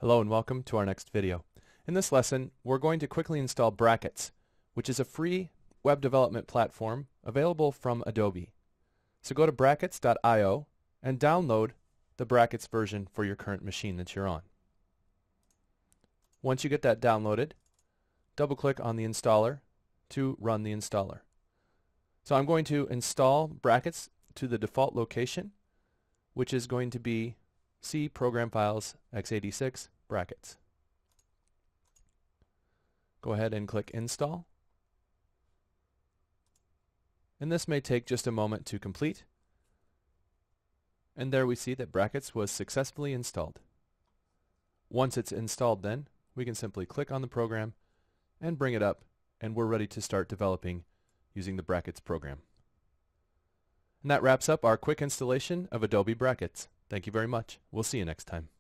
Hello and welcome to our next video. In this lesson, we're going to quickly install Brackets, which is a free web development platform available from Adobe. So go to brackets.io and download the Brackets version for your current machine that you're on. Once you get that downloaded, double-click on the installer to run the installer. So I'm going to install Brackets to the default location, which is going to be C Program Files x86 Brackets. Go ahead and click Install. And this may take just a moment to complete. And there we see that Brackets was successfully installed. Once it's installed then, we can simply click on the program and bring it up, and we're ready to start developing using the Brackets program. And that wraps up our quick installation of Adobe Brackets. Thank you very much. We'll see you next time.